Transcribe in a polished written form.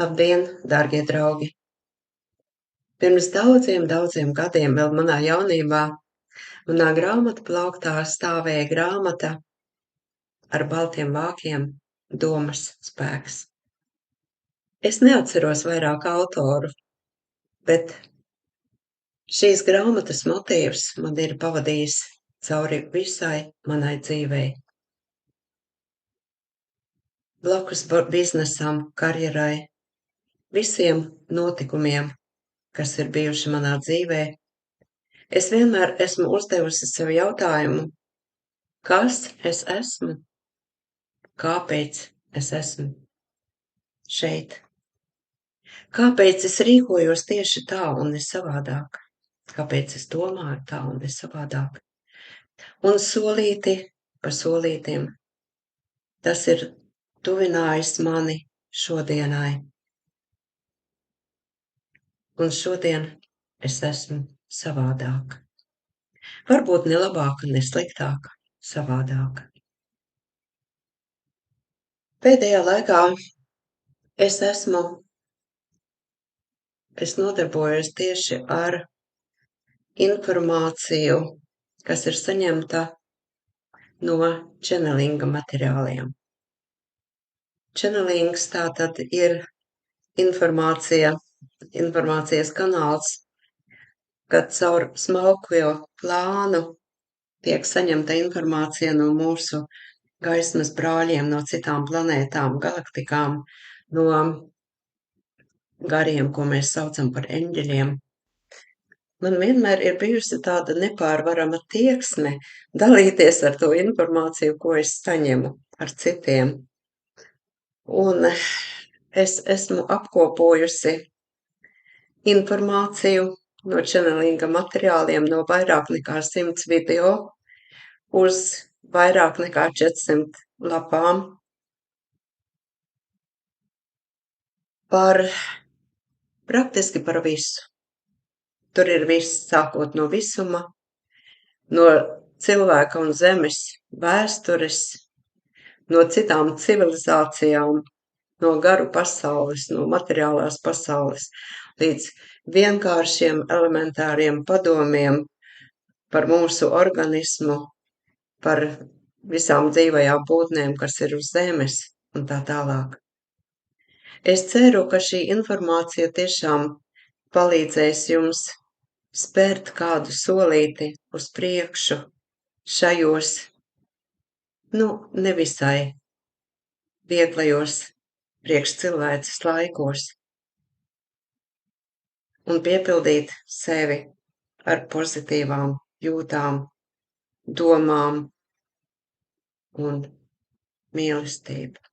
Labdien, dārgie draugi! Pirms daudziem gadiem vēl manā jaunībā manā grāmatu plauktā stāvēja grāmata ar baltiem vākiem Domas spēks. Es neatceros vairāk autoru, bet šīs grāmatas motīvs man ir pavadījis cauri visai manai dzīvei. Blakus biznesam, karjerai, visiem notikumiem, kas ir bijuši manā dzīvē, es vienmēr esmu uzdevusi sev jautājumu, kas es esmu? Kāpēc es esmu šeit? Kāpēc es rīkojos tieši tā un ne savādāk? Kāpēc es domāju tā un ne savādāk? Un solīti pa solītim tas ir tuvinājis mani šodienai. Un šodien es esmu savādāka. Varbūt ne labāka, ne sliktāka, savādāka. Pēdējā laikā es nodarbojos tieši ar informāciju, kas ir saņemta no čenelinga materiāliem. Čenelings tātad ir informācijas kanāls, kad caur smalko plānu tiek saņemta informācija no mūsu gaismas brāļiem, no citām planētām, galaktikām, no gariem, ko mēs saucam par eņģeļiem. Man vienmēr ir bijusi tāda nepārvarama tieksme dalīties ar to informāciju, ko es saņemu ar citiem. Un es esmu apkopojusi informāciju no čenelinga materiāliem, no vairāk nekā 100 video uz vairāk nekā 400 lapām praktiski par visu. Tur ir viss, sākot no visuma, no cilvēka un zemes vēstures, no citām civilizācijām, no garu pasaules, no materiālās pasaules, līdz vienkāršiem elementāriem padomiem par mūsu organismu, par visām dzīvajām būtnēm, kas ir uz zemes un tā tālāk. Es ceru, ka šī informācija tiešām palīdzēs jums spērt kādu solīti uz priekšu šajos, nevisai vieglajos priekš cilvēces laikos un piepildīt sevi ar pozitīvām jūtām, domām un mīlestību.